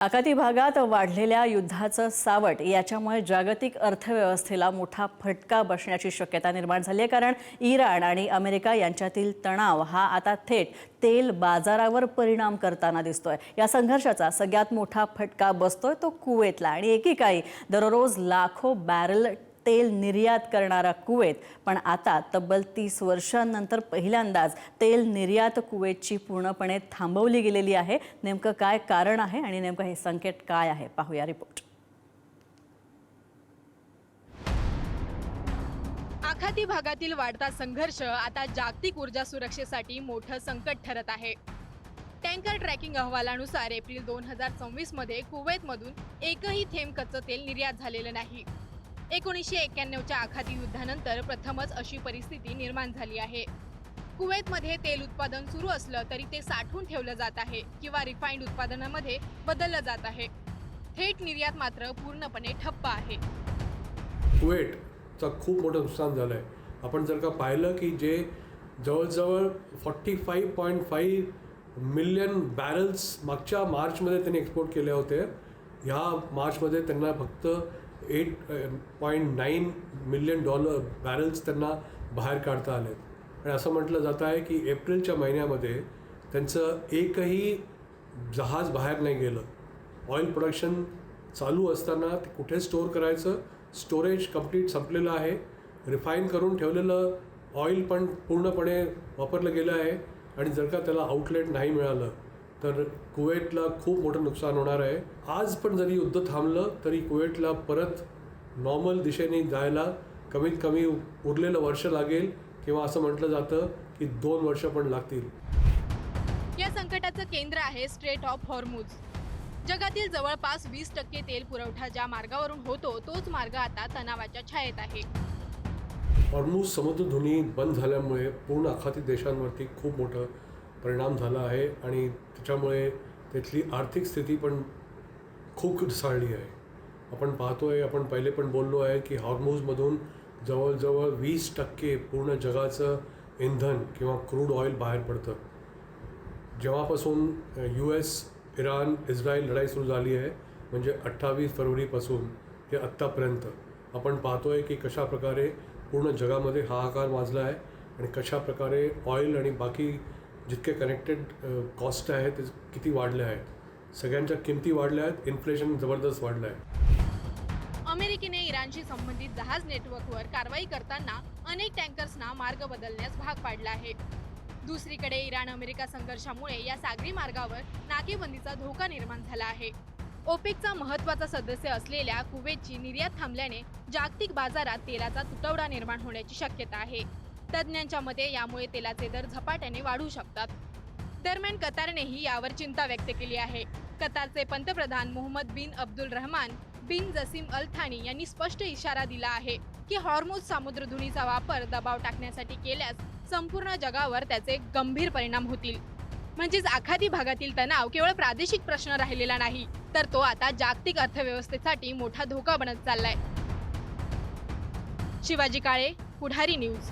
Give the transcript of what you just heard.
आखाती भागात वाढलेल्या युद्धाचं सावट याच्यामुळे जागतिक अर्थव्यवस्थेला मोठा फटका बसण्याची शक्यता निर्माण झाली आहे। कारण इराण आणि अमेरिका यांच्यातील तणाव हा आता थेट तेल बाजारावर परिणाम करताना दिसतोय। या संघर्षाचा सगळ्यात मोठा फटका बसतोय तो कुवेतला आणि एकेकाळी दररोज लाखो बॅरल तेल निर्यात करणारा कुवेत पण आता तब्बल 30 वर्षांनंतर पहिल्यांदाच तेल निर्यात कुवेतची पूर्णपणे थांबवली गेलेली आहे। नेमकं काय कारण आहे आणि नेमकं हे संकेत काय आहे पाहूया रिपोर्ट। आखाती भागातील वाढता संघर्ष आता जागतिक ऊर्जा सुरक्षेसाठी मोठं संकट ठरत आहे। टँकर ट्रॅकिंग अहवालानुसार एप्रिल 2024 मध्ये कुवेतमधून एकही थेंब कच्चं तेल निर्यात झालेलं नाही। 1991च्या आखाती युद्धानंतर प्रथमच अशी परिस्थिती निर्माण झाली आहे। कुवेतमध्ये तेल उत्पादन सुरू असलं तरी ते साठवून ठेवलं जात आहे किंवा रिफाइंड उत्पादनामध्ये बदललं जात आहे। थेट निर्यात मात्र पूर्णपणे ठप्प आहे। कुवेतचा खूप मोठं नुकसान झालं आहे। आपण जर का पाहिलं की जे जवळजवळ 45.5 मिलियन बॅरल्स मागच्या मार्चमध्ये त्यांनी एक्सपोर्ट केले होते, ह्या मार्चमध्ये त्यांना फक्त 8.9 मिलियन बॅरल्स त्यांना बाहेर काढता आले। आणि असं म्हटलं जात आहे की एप्रिलच्या महिन्यामध्ये त्यांचं एकही जहाज बाहेर नाही गेलं। ऑइल प्रोडक्शन चालू असताना ते कुठे स्टोअर करायचं, स्टोरेज कंप्लीट संपलेलं आहे। रिफाईन करून ठेवलेलं ऑइल पण पूर्णपणे वापरलं गेलं आहे आणि जर का त्याला आउटलेट नाही मिळालं तर कुवेतला खूप मोठं नुकसान होणार आहे। आज पण जरी युद्ध थांबलं तरी कुवेतला परत नॉर्मल दिशेने जायला कमीत कमी उरलेलं वर्ष लागेल किंवा असं म्हटलं जातं की 2 वर्ष पण लागतील। या संकटाचं केंद्र आहे स्ट्रेट ऑफ हॉर्मुझ। जगातील जवळपास 20% तेल पुरवठा ज्या मार्गावरून होतो तोच मार्ग आता तणावाच्या छायेत आहे। हॉर्मुझ समुद्रधुनी बंद झाल्यामुळे पूर्ण आखाती देशांवरती खूप मोठं परिणाम झाला आहे आणि त्याच्यामुळे तिथली आर्थिक स्थिती पण खूप ढासळली आहे। आपण पाहतोय, आपण पहिले पण बोललो आहे की हॉर्मुझमधून जवळजवळ 20% पूर्ण जगाचं इंधन किंवा क्रूड ऑइल बाहेर पडतं। जेव्हापासून US, इराण, इस्रायल लढाई सुरू झाली आहे म्हणजे 28 फरवरीपासून ते आत्तापर्यंत आपण पाहतोय की कशा प्रकारे पूर्ण जगामध्ये हाहाकार माजला आहे आणि कशा प्रकारे ऑइल आणि बाकी जितके कनेक्टेड कॉस्ट आहेत ते किती वाढले आहेत। सगळ्यांच्या किमती वाढल्या आहेत, इन्फ्लेशन जबरदस्त वाढलं आहे। अमेरिकेने इराणशी संबंधित जहाज नेटवर्कवर कारवाई करताना अनेक टँकर्सना मार्ग बदलण्यास भाग पाडला आहे। दुसरीकडे इराण अमेरिका संघर्षामुळे या सागरी मार्गावर नाकेबंदीचा धोका निर्माण झाला आहे। ओपेकचा महत्त्वाचा सदस्य असलेल्या कुवेतची निर्यात थांबल्याने जागतिक बाजारात तेलाचा तुटवडा निर्माण होण्याची शक्यता आहे। तज्ज्ञांच्या मते यामुळे तेलाचे दर झपाट्याने वाढू शकतात। दरम्यान कतारनेही यावर चिंता व्यक्त केली आहे। कतारचे पंतप्रधान मोहम्मद बिन अब्दुलरहमान बिन जसीम अल थानी यांनी स्पष्ट इशारा दिला आहे की हॉर्मुझ समुद्रधुनीचा वापर दबाव टाकण्यासाठी केल्यास संपूर्ण जगावर त्याचे गंभीर परिणाम होतील। म्हणजेच आखाती भागातील तणाव केवळ प्रादेशिक प्रश्न राहिलेला नाही तर तो आता जागतिक अर्थव्यवस्थेसाठी मोठा धोका बनत चाललाय। शिवाजी काळे, पुढारी न्यूज।